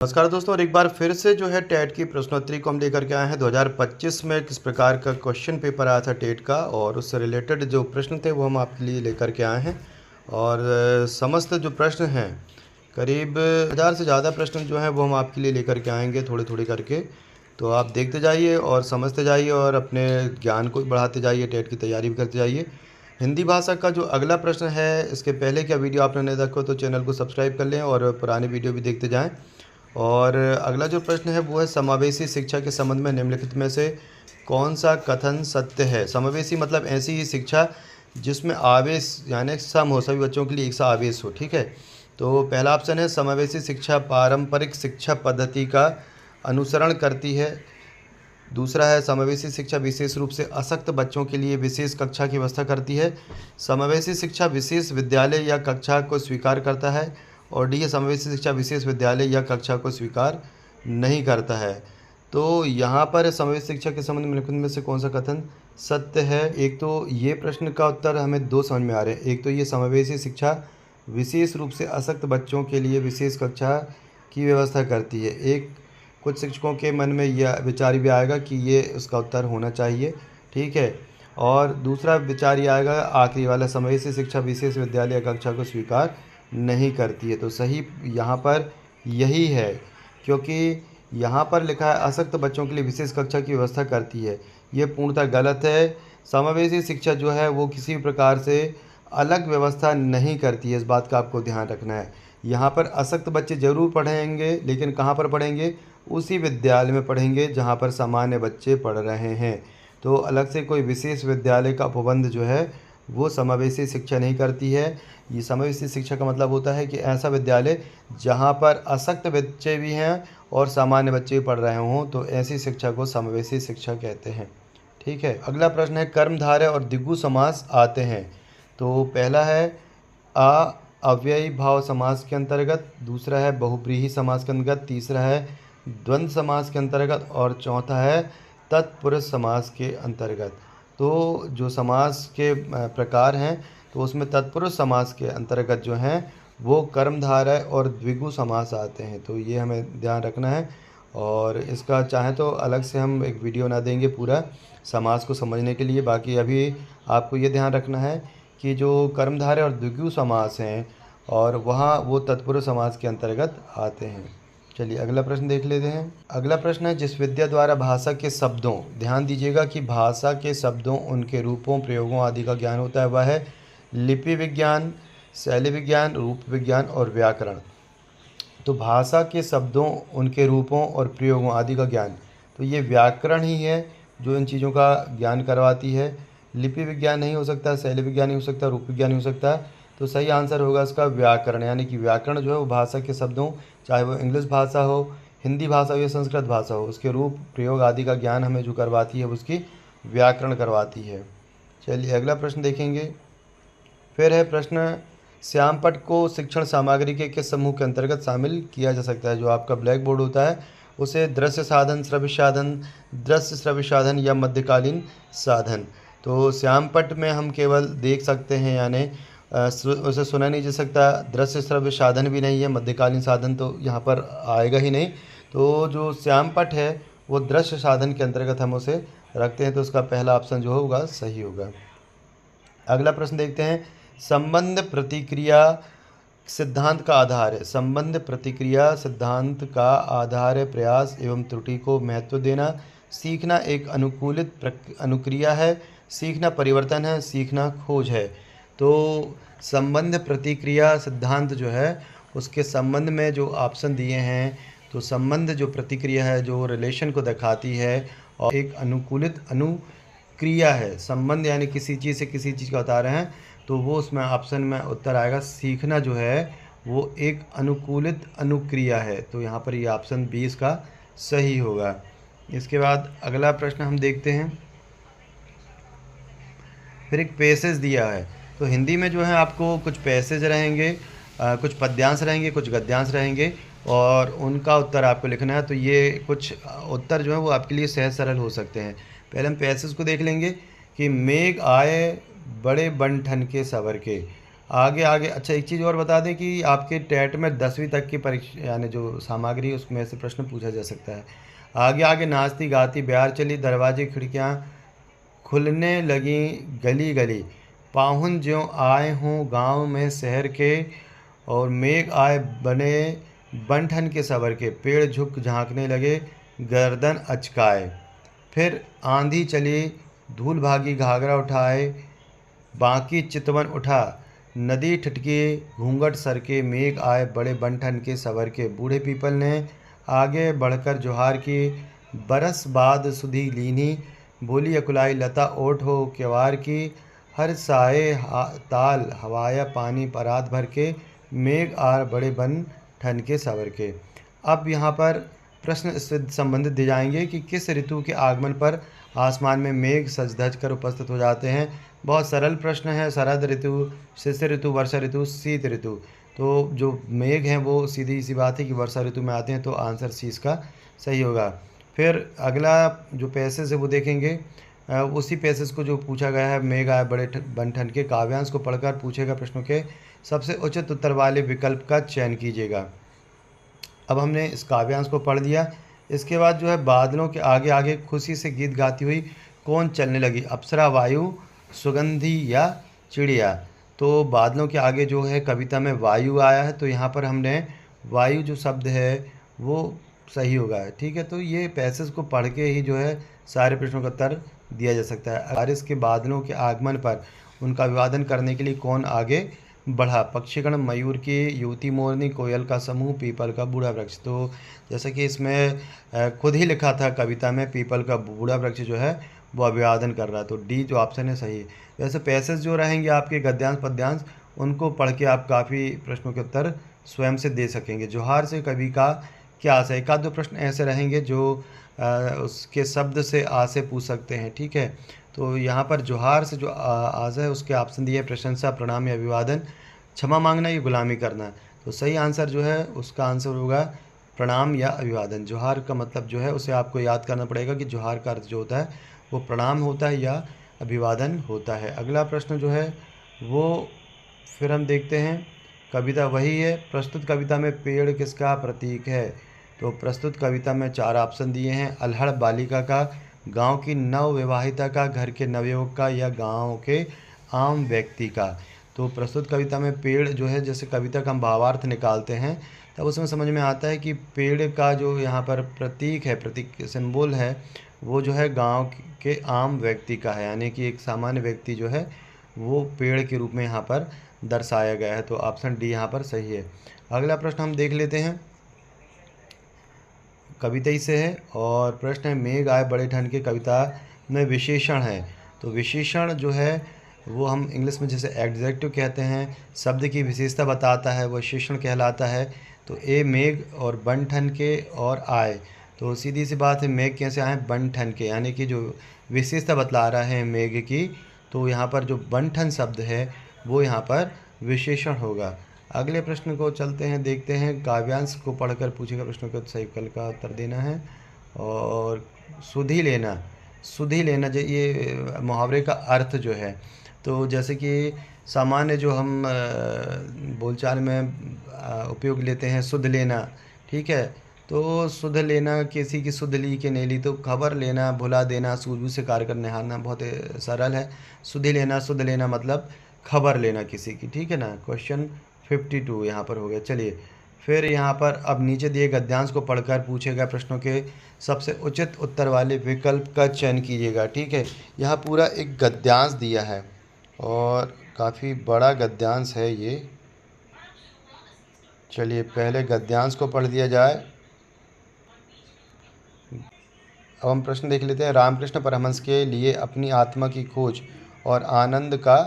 नमस्कार दोस्तों, और एक बार फिर से जो है टेट की प्रश्नोत्तरी को हम लेकर के आए हैं। 2025 में किस प्रकार का क्वेश्चन पेपर आया था टेट का, और उससे रिलेटेड जो प्रश्न थे वो हम आपके लिए लेकर के आए हैं। और समस्त जो प्रश्न हैं, करीब 1000 से ज़्यादा प्रश्न जो हैं वो हम आपके लिए लेकर के आएंगे थोड़े थोड़े करके। तो आप देखते जाइए और समझते जाइए और अपने ज्ञान को बढ़ाते जाइए, टेट की तैयारी भी करते जाइए। हिंदी भाषा का जो अगला प्रश्न है, इसके पहले क्या वीडियो आपने नहीं देखा तो चैनल को सब्सक्राइब कर लें और पुरानी वीडियो भी देखते जाएं। और अगला जो प्रश्न है वो है, समावेशी शिक्षा के संबंध में निम्नलिखित में से कौन सा कथन सत्य है। समावेशी मतलब ऐसी ही शिक्षा जिसमें आवेश यानी सम हो, सभी बच्चों के लिए एक सा आवेश हो। ठीक है, तो पहला ऑप्शन है, समावेशी शिक्षा पारंपरिक शिक्षा पद्धति का अनुसरण करती है। दूसरा है, समावेशी शिक्षा विशेष रूप से अशक्त बच्चों के लिए विशेष कक्षा की व्यवस्था करती है। समावेशी शिक्षा विशेष विद्यालय या कक्षा को स्वीकार करता है। और डी है, समावेशी शिक्षा विशेष विद्यालय या कक्षा को स्वीकार नहीं करता है। तो यहाँ पर समावेशी शिक्षा के संबंध में निम्नलिखित में से कौन सा कथन सत्य है। एक तो ये प्रश्न का उत्तर हमें दो समझ में आ रहे हैं। एक तो ये समावेशी शिक्षा विशेष रूप से अशक्त बच्चों के लिए विशेष कक्षा की व्यवस्था करती है। एक कुछ शिक्षकों के मन में यह विचार भी आएगा कि ये उसका उत्तर होना चाहिए। ठीक है, और दूसरा विचार ये आएगा आखिरी वाला, समावेशी शिक्षा विशेष विद्यालय कक्षा को स्वीकार नहीं करती है। तो सही यहाँ पर यही है, क्योंकि यहाँ पर लिखा है अशक्त बच्चों के लिए विशेष कक्षा की व्यवस्था करती है। ये पूर्णतः गलत है। समावेशी शिक्षा जो है वो किसी भी प्रकार से अलग व्यवस्था नहीं करती है, इस बात का आपको ध्यान रखना है। यहाँ पर अशक्त बच्चे ज़रूर पढ़ेंगे, लेकिन कहाँ पर पढ़ेंगे, उसी विद्यालय में पढ़ेंगे जहाँ पर सामान्य बच्चे पढ़ रहे हैं। तो अलग से कोई विशेष विद्यालय का उपबंध जो है वो समावेशी शिक्षा नहीं करती है। ये समावेशी शिक्षा का मतलब होता है कि ऐसा विद्यालय जहाँ पर अशक्त बच्चे भी हैं और सामान्य बच्चे भी पढ़ रहे हों, तो ऐसी शिक्षा को समावेशी शिक्षा कहते हैं। ठीक है, अगला प्रश्न है, कर्मधारय और द्विगु समास आते हैं। तो पहला है अव्ययी भाव समास के अंतर्गत, दूसरा है बहुव्रीहि समास के अंतर्गत, तीसरा है द्वंद्व समास के अंतर्गत, और चौथा है तत्पुरुष समास के अंतर्गत। तो जो समास के प्रकार हैं, तो उसमें तत्पुरुष समास के अंतर्गत जो हैं वो कर्मधारय और द्विगु समास आते हैं। तो ये हमें ध्यान रखना है, और इसका चाहे तो अलग से हम एक वीडियो बना देंगे पूरा समास को समझने के लिए। बाकी अभी आपको ये ध्यान रखना है कि जो कर्मधारय और द्विगु समास हैं और वहाँ वो तत्पुरुष समास के अंतर्गत आते हैं। चलिए अगला प्रश्न देख लेते हैं। अगला प्रश्न है, जिस विद्या द्वारा भाषा के शब्दों, ध्यान दीजिएगा कि भाषा के शब्दों, उनके रूपों, प्रयोगों आदि का ज्ञान होता है, वह है लिपि विज्ञान, शैली विज्ञान, रूप विज्ञान और व्याकरण। तो भाषा के शब्दों, उनके रूपों और प्रयोगों आदि का ज्ञान, तो ये व्याकरण ही है जो इन चीज़ों का ज्ञान करवाती है। लिपि विज्ञान नहीं हो सकता, शैली विज्ञान नहीं हो सकता, रूप विज्ञान नहीं हो सकता। तो सही आंसर होगा इसका व्याकरण, यानी कि व्याकरण जो है वो भाषा के शब्दों, चाहे वो इंग्लिश भाषा हो, हिंदी भाषा हो या संस्कृत भाषा हो, उसके रूप प्रयोग आदि का ज्ञान हमें जो करवाती है उसकी व्याकरण करवाती है। चलिए अगला प्रश्न देखेंगे। फिर है प्रश्न, श्यामपट्ट को शिक्षण सामग्री के किस समूह के अंतर्गत शामिल किया जा सकता है। जो आपका ब्लैक बोर्ड होता है उसे दृश्य साधन, श्रव्य साधन, दृश्य श्रव्य साधन या मध्यकालीन साधन। तो श्यामपट्ट में हम केवल देख सकते हैं, यानी उसे सुना नहीं जा सकता। दृश्य श्रव्य साधन भी नहीं है, मध्यकालीन साधन तो यहाँ पर आएगा ही नहीं। तो जो श्यामपट्ट है वो दृश्य साधन के अंतर्गत हम उसे रखते हैं। तो उसका पहला ऑप्शन जो होगा सही होगा। अगला प्रश्न देखते हैं, संबंध प्रतिक्रिया सिद्धांत का आधार है। संबंध प्रतिक्रिया सिद्धांत का आधार है प्रयास एवं त्रुटि को महत्व देना। सीखना एक अनुकूलित अनुक्रिया है। सीखना परिवर्तन है। सीखना खोज है। तो संबंध प्रतिक्रिया सिद्धांत जो है उसके संबंध में जो ऑप्शन दिए हैं, तो संबंध जो प्रतिक्रिया है, जो रिलेशन को दिखाती है, और एक अनुकूलित अनुक्रिया है। संबंध यानी किसी चीज़ से किसी चीज़ का बता रहे हैं, तो वो उसमें ऑप्शन में उत्तर आएगा। सीखना जो है वो एक अनुकूलित अनुक्रिया है। तो यहाँ पर ये ऑप्शन 20 का सही होगा। इसके बाद अगला प्रश्न हम देखते हैं। फिर एक पैसेज दिया है। तो हिंदी में जो है आपको कुछ पैसेज रहेंगे, कुछ पद्यांश रहेंगे, कुछ गद्यांश रहेंगे, और उनका उत्तर आपको लिखना है। तो ये कुछ उत्तर जो है वो आपके लिए सहज सरल हो सकते हैं। पहले हम पैसेज को देख लेंगे कि मेघ आए बड़े बन ठन के सवर के, आगे आगे अच्छा एक चीज़ और बता दें कि आपके टेट में 10वीं तक की परीक्षा यानी जो सामग्री है उसमें से प्रश्न पूछा जा सकता है। आगे आगे नाचती गाती ब्यार चली, दरवाजे खिड़कियाँ खुलने लगी गली गली, पाहुन ज्यों आए हों गाँव में शहर के, और मेघ आए बने बन ठन के सवर के, पेड़ झुक झांकने लगे गर्दन अचकाए। फिर आंधी चली धूल भागी घाघरा उठाए, बाकी चितवन उठा नदी ठिठकी घूंघट सर के, मेघ आए बड़े बन के सवर के। बूढ़े पीपल ने आगे बढ़कर जोहार की, बरस बाद सुधी लीनी, बोली अकुलाई लता ओठ हो क्यवार की, हर साए ताल हवाया पानी परात भर के, मेघ आर बड़े बन ठन के सवर के। अब यहाँ पर प्रश्न इससे संबंधित दिए जाएंगे कि किस ऋतु के आगमन पर आसमान में मेघ सज धज कर उपस्थित हो जाते हैं। बहुत सरल प्रश्न है। शरद ऋतु, शिशिर ऋतु, वर्षा ऋतु, शीत ऋतु। तो जो मेघ हैं वो सीधी सी बात है कि वर्षा ऋतु में आते हैं, तो आंसर सी इसका सही होगा। फिर अगला जो पैसेज है वो देखेंगे। उसी पैसेज को जो पूछा गया है, मेघ आए बड़े बन ठन के, काव्यांश को पढ़कर पूछेगा प्रश्नों के सबसे उचित उत्तर वाले विकल्प का चयन कीजिएगा। अब हमने इस काव्यांश को पढ़ लिया। इसके बाद जो है बादलों के आगे आगे खुशी से गीत गाती हुई कौन चलने लगी, अप्सरा, वायु, सुगंधी या चिड़िया। तो बादलों के आगे जो है कविता में वायु आया है, तो यहाँ पर हमने वायु जो शब्द है वो सही होगा। ठीक है, तो ये पैसेज को पढ़ के ही जो है सारे प्रश्नों का उत्तर दिया जा सकता है। बारिश के बादलों के आगमन पर उनका अभिवादन करने के लिए कौन आगे बढ़ा, पक्षीगण, मयूर की युवती मोरनी, कोयल का समूह, पीपल का बूढ़ा वृक्ष। तो जैसे कि इसमें खुद ही लिखा था कविता में, पीपल का बूढ़ा वृक्ष जो है वो अभिवादन कर रहा है, तो डी जो ऑप्शन है सही है। वैसे पैसेज जो रहेंगे आपके गद्यांश पद्यांश, उनको पढ़ के आप काफ़ी प्रश्नों के उत्तर स्वयं से दे सकेंगे। जोहार से कवि का क्या आशय, एक आध दो प्रश्न ऐसे रहेंगे जो उसके शब्द से आ से पूछ सकते हैं। ठीक है, तो यहाँ पर जोहार से जो आशय है उसके ऑप्शन दिए, प्रशंसा, प्रणाम या अभिवादन, क्षमा मांगना या गुलामी करना। तो सही आंसर जो है उसका आंसर होगा प्रणाम या अभिवादन। जोहार का मतलब जो है उसे आपको याद करना पड़ेगा कि जोहार का अर्थ जो होता है वो प्रणाम होता है या अभिवादन होता है। अगला प्रश्न जो है वो फिर हम देखते हैं, कविता वही है। प्रस्तुत कविता में पेड़ किसका प्रतीक है। तो प्रस्तुत कविता में 4 ऑप्शन दिए हैं, अल्हड़ बालिका का, गांव की नवविवाहिता का, घर के नवयुवक का या गांव के आम व्यक्ति का। तो प्रस्तुत कविता में पेड़ जो है, जैसे कविता का हम भावार्थ निकालते हैं तब उसमें समझ में आता है कि पेड़ का जो यहाँ पर प्रतीक है, प्रतीक सिंबल है, वो जो है गांव के आम व्यक्ति का है, यानी कि एक सामान्य व्यक्ति जो है वो पेड़ के रूप में यहाँ पर दर्शाया गया है। तो ऑप्शन डी यहाँ पर सही है। अगला प्रश्न हम देख लेते हैं, कविता ही से है और प्रश्न है, मेघ आए बड़े ठन के कविता में विशेषण है। तो विशेषण जो है वो हम इंग्लिश में जैसे एडजेक्टिव कहते हैं, शब्द की विशेषता बताता है, वो विशेषण कहलाता है। तो ए मेघ और बन ठन के और आए, तो सीधी सी बात है मेघ कैसे आए, बन ठन के, यानी कि जो विशेषता बतला रहा है मेघ की, तो यहाँ पर जो बन ठन शब्द है वो यहाँ पर विशेषण होगा। अगले प्रश्न को चलते हैं, देखते हैं। काव्यांश को पढ़कर पूछेगा प्रश्नों का सही विकल्प का उत्तर देना है। और सुधि लेना, सुधि लेना जो ये मुहावरे का अर्थ जो है, तो जैसे कि सामान्य जो हम बोलचाल में उपयोग लेते हैं सुध लेना। ठीक है, तो सुध लेना, किसी की सुध ली कि नहीं ली, तो खबर लेना, भुला देना, सूझबूझ से कार्य कर निहारना, बहुत सरल है। सुधि लेना, सुध लेना मतलब खबर लेना किसी की। ठीक है ना, क्वेश्चन 52 यहाँ पर हो गया। चलिए फिर यहाँ पर अब नीचे दिए गद्यांश को पढ़कर पूछे गए प्रश्नों के सबसे उचित उत्तर वाले विकल्प का चयन कीजिएगा। ठीक है, यहाँ पूरा एक गद्यांश दिया है और काफ़ी बड़ा गद्यांश है ये। चलिए पहले गद्यांश को पढ़ दिया जाए। अब हम प्रश्न देख लेते हैं। रामकृष्ण परमहंस के लिए अपनी आत्मा की खोज और आनंद का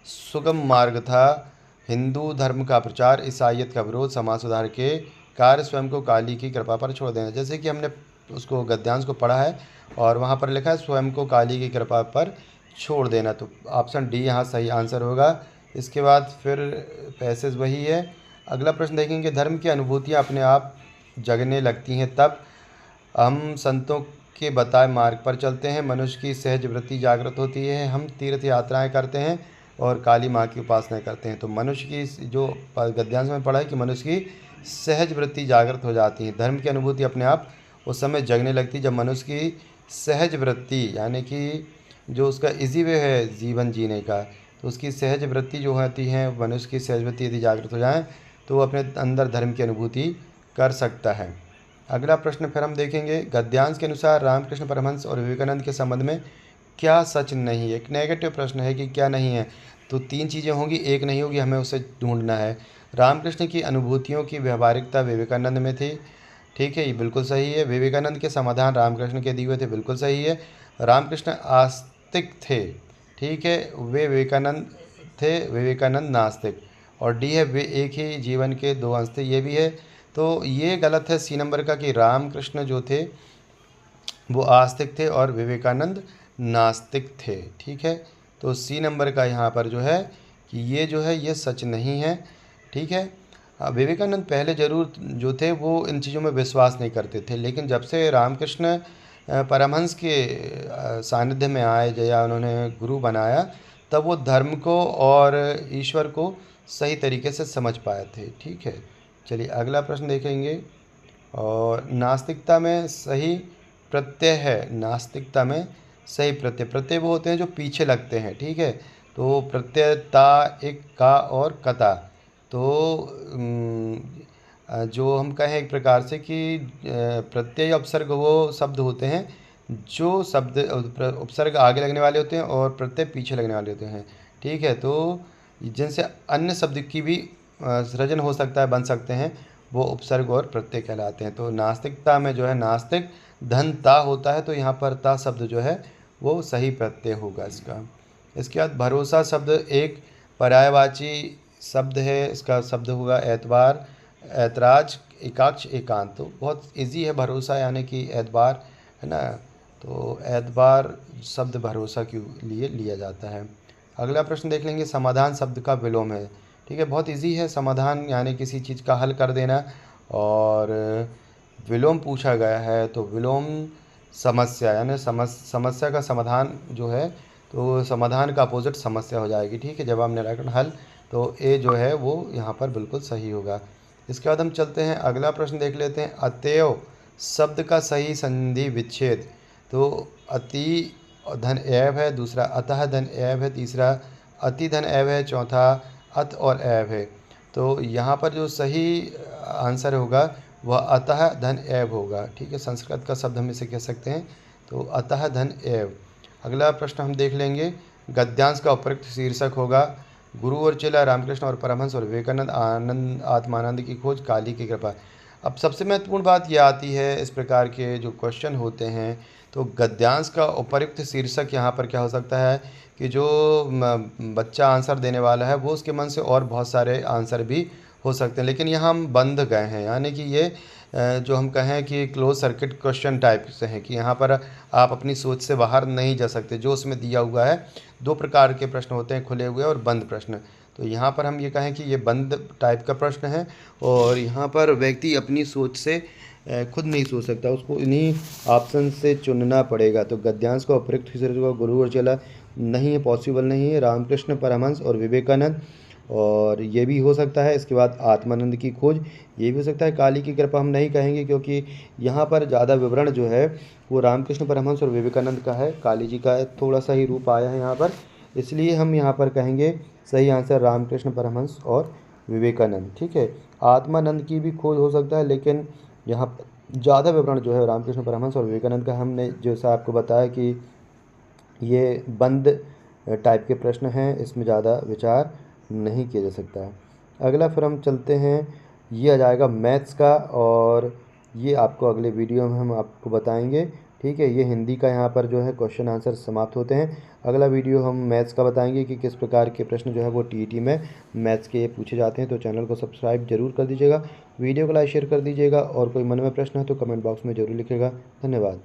सुगम मार्ग था हिंदू धर्म का प्रचार, ईसाइयत का विरोध, समाज सुधार के कार्य, स्वयं को काली की कृपा पर छोड़ देना। जैसे कि हमने उसको गद्यांश को पढ़ा है और वहाँ पर लिखा है स्वयं को काली की कृपा पर छोड़ देना, तो ऑप्शन डी यहाँ सही आंसर होगा। इसके बाद फिर पैसेज वही है। अगला प्रश्न देखेंगे, धर्म की अनुभूतियाँ अपने आप जगने लगती हैं तब हम संतों के बताए मार्ग पर चलते हैं, मनुष्य की सहज वृत्ति जागृत होती है, हम तीर्थ यात्राएं करते हैं और काली माँ की उपासना करते हैं। तो मनुष्य की जो गद्यांश में पढ़ा है कि मनुष्य की सहज वृत्ति जागृत हो जाती है, धर्म की अनुभूति अपने आप उस समय जगने लगती है जब मनुष्य की सहज वृत्ति यानी कि जो उसका इजी वे है जीवन जीने का, तो उसकी सहज वृत्ति जो होती है, मनुष्य की सहज वृत्ति यदि जागृत हो जाए तो वो अपने अंदर धर्म की अनुभूति कर सकता है। अगला प्रश्न फिर हम देखेंगे, गद्यांश के अनुसार रामकृष्ण परमहंस और विवेकानंद के संबंध में क्या सच नहीं है। एक नेगेटिव प्रश्न है कि क्या नहीं है, तो 3 चीज़ें होंगी, एक नहीं होगी, हमें उसे ढूंढना है। रामकृष्ण की अनुभूतियों की व्यवहारिकता विवेकानंद में थी, ठीक है, ये बिल्कुल सही है। विवेकानंद के समाधान रामकृष्ण के दिए हुए थे, बिल्कुल सही है। रामकृष्ण आस्तिक थे, ठीक है, वे विवेकानंद थे, विवेकानंद नास्तिक। और डी है, वे एक ही जीवन के 2 अंश थे, ये भी है। तो ये गलत है सी नंबर का कि रामकृष्ण जो थे वो आस्तिक थे और विवेकानंद नास्तिक थे, ठीक है। तो सी नंबर का यहाँ पर जो है कि ये जो है ये सच नहीं है, ठीक है। विवेकानंद पहले ज़रूर जो थे वो इन चीज़ों में विश्वास नहीं करते थे, लेकिन जब से रामकृष्ण परमहंस के सानिध्य में आए या उन्होंने गुरु बनाया, तब वो धर्म को और ईश्वर को सही तरीके से समझ पाए थे, ठीक है। चलिए अगला प्रश्न देखेंगे। और नास्तिकता में सही प्रत्यय है, नास्तिकता में सही प्रत्यय, प्रत्यय वो होते हैं जो पीछे लगते हैं, ठीक है। तो प्रत्यय ता, एक, का और कता। तो जो हम कहें एक प्रकार से कि प्रत्यय उपसर्ग वो शब्द होते हैं जो शब्द उपसर्ग आगे लगने वाले होते हैं और प्रत्यय पीछे लगने वाले होते हैं, ठीक है। तो जिनसे अन्य शब्द की भी सृजन हो सकता है, बन सकते हैं, वो उपसर्ग और प्रत्यय कहलाते हैं। तो नास्तिकता में जो है नास्तिक धन ता होता है, तो यहाँ पर ता शब्द जो है वो सही प्रत्यय होगा इसका। इसके बाद भरोसा शब्द एक पर्यायवाची शब्द है, इसका शब्द होगा एतबार, ऐतराज, एकाक्ष, एकांत। तो बहुत इजी है भरोसा यानी कि एतबार, है ना। तो एतबार शब्द भरोसा के लिए लिया जाता है। अगला प्रश्न देख लेंगे, समाधान शब्द का विलोम है, ठीक है। बहुत इजी है, समाधान यानी किसी चीज़ का हल कर देना, और विलोम पूछा गया है तो विलोम समस्या यानी समस्या का समाधान जो है, तो समाधान का अपोजिट समस्या हो जाएगी, ठीक है। जवाब निराकरण हल, तो ए जो है वो यहाँ पर बिल्कुल सही होगा। इसके बाद हम चलते हैं, अगला प्रश्न देख लेते हैं, अतएव शब्द का सही संधि विच्छेद। तो अति धन एव है, दूसरा अतः धन एव है, तीसरा अति धन एव है, चौथा अत और एव है। तो यहाँ पर जो सही आंसर होगा वह अतः धन एव होगा, ठीक है। संस्कृत का शब्द हम इसे कह सकते हैं, तो अतः धन एव। अगला प्रश्न हम देख लेंगे, गद्यांश का उपयुक्त शीर्षक होगा गुरु और चेला, रामकृष्ण और परमहंस और विवेकानंद, आनंद आत्मानंद की खोज, काली की कृपा। अब सबसे महत्वपूर्ण बात यह आती है, इस प्रकार के जो क्वेश्चन होते हैं, तो गद्यांश का उपयुक्त शीर्षक यहाँ पर क्या हो सकता है कि जो बच्चा आंसर देने वाला है वो उसके मन से और बहुत सारे आंसर भी हो सकते हैं, लेकिन यहाँ हम बंद गए हैं, यानी कि ये जो हम कहें कि क्लोज सर्किट क्वेश्चन टाइप से हैं कि यहाँ पर आप अपनी सोच से बाहर नहीं जा सकते। जो उसमें दिया हुआ है 2 प्रकार के प्रश्न होते हैं, खुले हुए और बंद प्रश्न। तो यहाँ पर हम ये कहें कि ये बंद टाइप का प्रश्न है, और यहाँ पर व्यक्ति अपनी सोच से खुद नहीं सोच सकता, उसको इन्हीं ऑप्शन से चुनना पड़ेगा। तो गद्यांश का उपयुक्त शीर्षक गुरु और चेला नहीं है, पॉसिबल नहीं है, रामकृष्ण परमहंस और विवेकानंद, और ये भी हो सकता है। इसके बाद आत्मानंद की खोज, ये भी हो सकता है। काली की कृपा हम नहीं कहेंगे क्योंकि यहाँ पर ज़्यादा विवरण जो है वो रामकृष्ण परमहंस और विवेकानंद का है, काली जी का थोड़ा सा ही रूप आया है यहाँ पर, इसलिए हम यहाँ पर कहेंगे सही आंसर रामकृष्ण परमहंस और विवेकानंद, ठीक है। आत्मानंद की भी खोज हो सकता है, लेकिन यहाँ पर ज़्यादा विवरण जो है रामकृष्ण परमहंस और विवेकानंद का, हमने जैसा आपको बताया कि ये बंद टाइप के प्रश्न हैं, इसमें ज़्यादा विचार नहीं किया जा सकता है। अगला फिर हम चलते हैं, ये आ जाएगा मैथ्स का, और ये आपको अगले वीडियो में हम आपको बताएंगे, ठीक है। ये हिंदी का यहाँ पर जो है क्वेश्चन आंसर समाप्त होते हैं। अगला वीडियो हम मैथ्स का बताएंगे कि किस प्रकार के प्रश्न जो है वो टीईटी में मैथ्स के पूछे जाते हैं। तो चैनल को सब्सक्राइब जरूर कर दीजिएगा, वीडियो को लाइक शेयर कर दीजिएगा, और कोई मन में प्रश्न है तो कमेंट बॉक्स में जरूर लिखिएगा। धन्यवाद।